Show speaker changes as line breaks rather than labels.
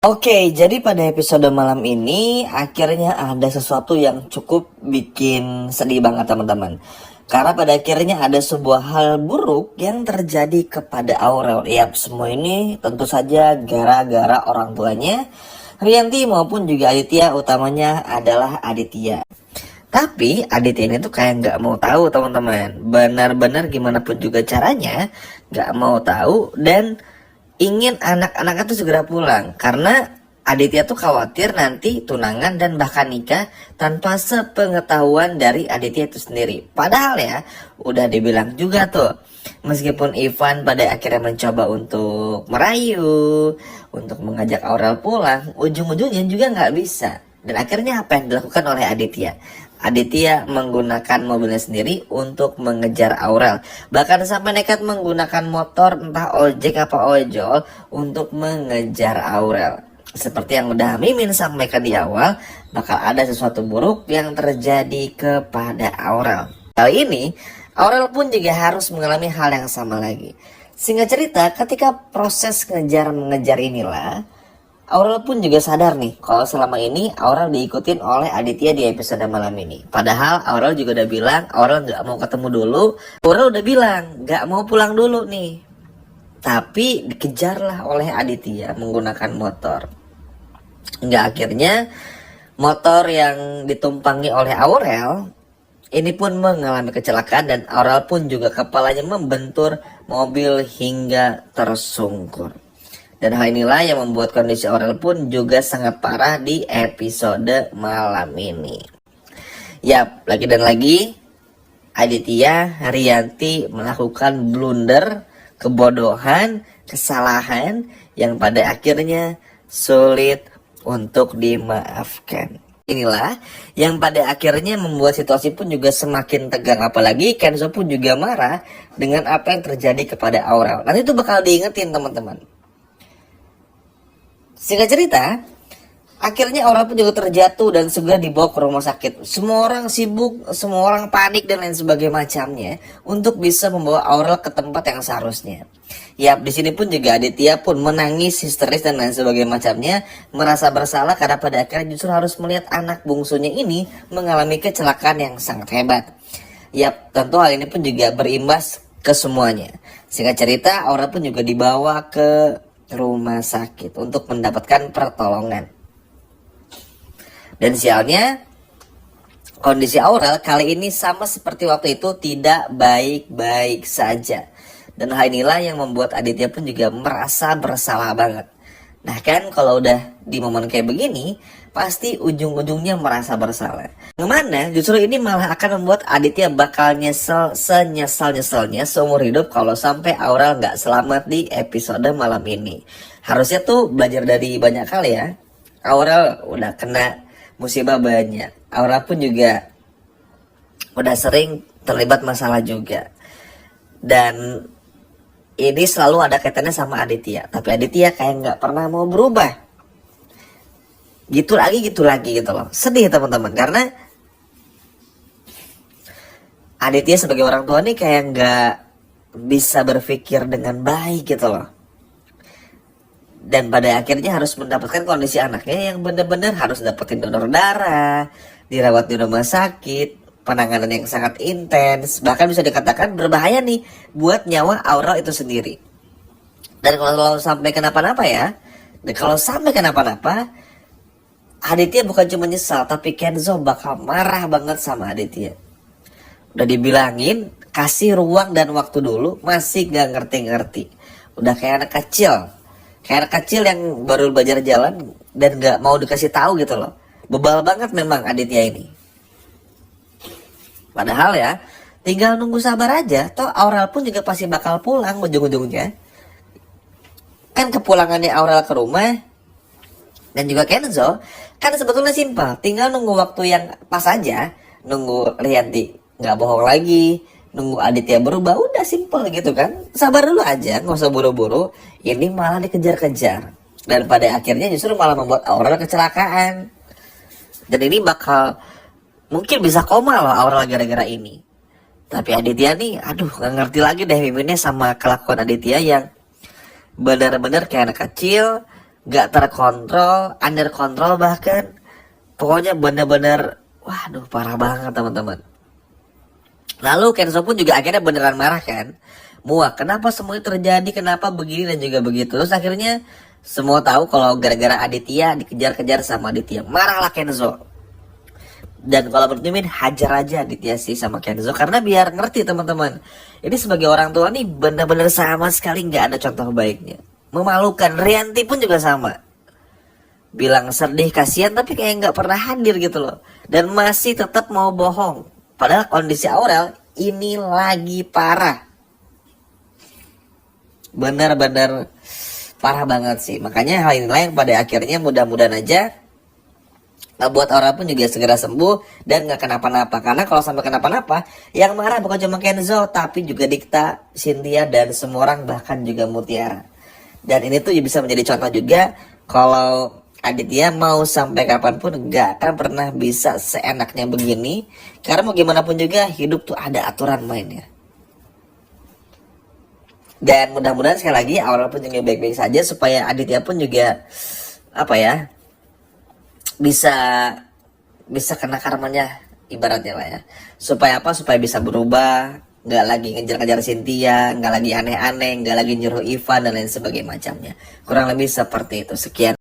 Oke, jadi pada episode malam ini akhirnya ada sesuatu yang cukup bikin sedih banget teman-teman. Karena pada akhirnya ada sebuah hal buruk yang terjadi kepada Aurel. Yap, semua ini tentu saja gara-gara orang tuanya, Rianti maupun juga Aditya, utamanya adalah Aditya. Tapi Aditya ini tuh kayak nggak mau tahu teman-teman. Benar-benar gimana pun juga caranya nggak mau tahu dan ingin anak-anaknya tuh segera pulang karena Aditya tuh khawatir nanti tunangan dan bahkan nikah tanpa sepengetahuan dari Aditya itu sendiri. Padahal ya udah dibilang juga tuh, meskipun Ivan pada akhirnya mencoba untuk merayu, untuk mengajak Aurel pulang, ujung-ujungnya juga nggak bisa. Dan akhirnya apa yang dilakukan oleh Aditya? Aditya menggunakan mobilnya sendiri untuk mengejar Aurel. Bahkan sampai nekat menggunakan motor entah ojek apa ojol untuk mengejar Aurel. Seperti yang udah Mimin sampaikan di awal, bakal ada sesuatu buruk yang terjadi kepada Aurel. Kali ini, Aurel pun juga harus mengalami hal yang sama lagi. Singkat cerita, ketika proses mengejar inilah, Aurel pun juga sadar nih kalau selama ini Aurel diikutin oleh Aditya di episode malam ini. Padahal Aurel juga udah bilang Aurel nggak mau ketemu dulu. Aurel udah bilang nggak mau pulang dulu nih. Tapi dikejarlah oleh Aditya menggunakan motor. Nggak, akhirnya motor yang ditumpangi oleh Aurel ini pun mengalami kecelakaan dan Aurel pun juga kepalanya membentur mobil hingga tersungkur. Dan hal inilah yang membuat kondisi Aurel pun juga sangat parah di episode malam ini. Yap, lagi dan lagi Aditya Rianti melakukan blunder, kebodohan, kesalahan yang pada akhirnya sulit untuk dimaafkan. Inilah yang pada akhirnya membuat situasi pun juga semakin tegang. Apalagi Kenzo pun juga marah dengan apa yang terjadi kepada Aurel. Nanti itu bakal diingetin teman-teman. Singkat cerita, akhirnya Aurel pun juga terjatuh dan segera dibawa ke rumah sakit. Semua orang sibuk, semua orang panik dan lain sebagainya macamnya untuk bisa membawa Aurel ke tempat yang seharusnya. Yap, di sini pun juga Aditya pun menangis histeris dan lain sebagainya macamnya, merasa bersalah karena pada akhirnya justru harus melihat anak bungsunya ini mengalami kecelakaan yang sangat hebat. Yap, tentu hal ini pun juga berimbas ke semuanya. Singkat cerita, Aurel pun juga dibawa ke rumah sakit untuk mendapatkan pertolongan. Dan sialnya, kondisi Aurel kali ini sama seperti waktu itu tidak baik-baik saja. Dan hal inilah yang membuat Aditya pun juga merasa bersalah banget. Nah kan kalau udah di momen kayak begini, pasti ujung-ujungnya merasa bersalah. Kemana justru ini malah akan membuat Aditya bakal nyesel senyesal-nyeselnya seumur hidup kalau sampai Aurel nggak selamat di episode malam ini. Harusnya tuh belajar dari banyak hal ya. Aurel udah kena musibah banyak. Aurel pun juga udah sering terlibat masalah juga. Dan ini selalu ada kaitannya sama Aditya. Tapi Aditya kayak nggak pernah mau berubah. Gitu lagi gitu loh. Sedih teman-teman. Karena Aditya sebagai orang tua nih kayak nggak bisa berpikir dengan baik gitu loh. Dan pada akhirnya harus mendapatkan kondisi anaknya yang benar-benar harus dapetin donor darah, dirawat di rumah sakit, penanganan yang sangat intens, bahkan bisa dikatakan berbahaya nih buat nyawa Aurel itu sendiri. Dan kalau sampai kenapa-napa ya, dan kalau sampai kenapa-napa, Aditya bukan cuma nyesal, tapi Kenzo bakal marah banget sama Aditya. Udah dibilangin, kasih ruang dan waktu dulu, masih gak ngerti-ngerti. Udah kayak anak kecil. Kayak anak kecil yang baru belajar jalan dan gak mau dikasih tahu gitu loh. Bebal banget memang Aditya ini. Padahal ya, tinggal nunggu sabar aja. Toh Aurel pun juga pasti bakal pulang ujung-ujungnya. Kan kepulangannya Aurel ke rumah dan juga Kenzo kan sebetulnya simpel. Tinggal nunggu waktu yang pas aja. Nunggu Rianti nggak bohong lagi, nunggu Aditya berubah, udah simpel gitu kan. Sabar dulu aja, nggak usah buru-buru. Ini malah dikejar-kejar. Dan pada akhirnya justru malah membuat Aurel kecelakaan. Dan ini bakal mungkin bisa koma loh Aurel gara-gara ini. Tapi Aditya nih, aduh gak ngerti lagi deh miminnya sama kelakuan Aditya yang benar-benar kayak anak kecil, gak terkontrol, under kontrol bahkan. Pokoknya bener-bener, waduh parah banget teman-teman. Lalu Kenzo pun juga akhirnya beneran marah kan. Muak, kenapa semuanya terjadi, kenapa begini dan juga begitu. Terus akhirnya semua tahu kalau gara-gara Aditya dikejar-kejar sama Aditya. Marahlah Kenzo. Dan kalau menurut Mimin, hajar aja Aditya sih sama Kenzo. Karena biar ngerti teman-teman. Ini sebagai orang tua nih bener-bener sama sekali nggak ada contoh baiknya. Memalukan. Rianti pun juga sama. Bilang sedih, kasihan, tapi kayak nggak pernah hadir gitu loh. Dan masih tetap mau bohong. Padahal kondisi Aurel ini lagi parah. Benar-benar parah banget sih. Makanya hal inilah yang pada akhirnya mudah-mudahan aja buat Aurel pun juga segera sembuh dan nggak kenapa-napa. Karena kalau sampai kenapa-napa, yang marah bukan cuma Kenzo, tapi juga Dikta, Cynthia, dan semua orang, bahkan juga Mutiara. Dan ini tuh bisa menjadi contoh juga kalau Aditya mau sampai kapanpun gak akan pernah bisa seenaknya begini. Karena mau gimana pun juga hidup tuh ada aturan mainnya. Dan mudah-mudahan sekali lagi Aurel pun juga baik-baik saja, supaya Aditya pun juga apa ya, bisa kena karmanya ibaratnya lah ya. Supaya apa? Supaya bisa berubah, nggak lagi ngejar-ngejar Cynthia, nggak lagi aneh-aneh, nggak lagi nyuruh Ivan dan lain sebagainya macamnya. Kurang lebih seperti itu. Sekian.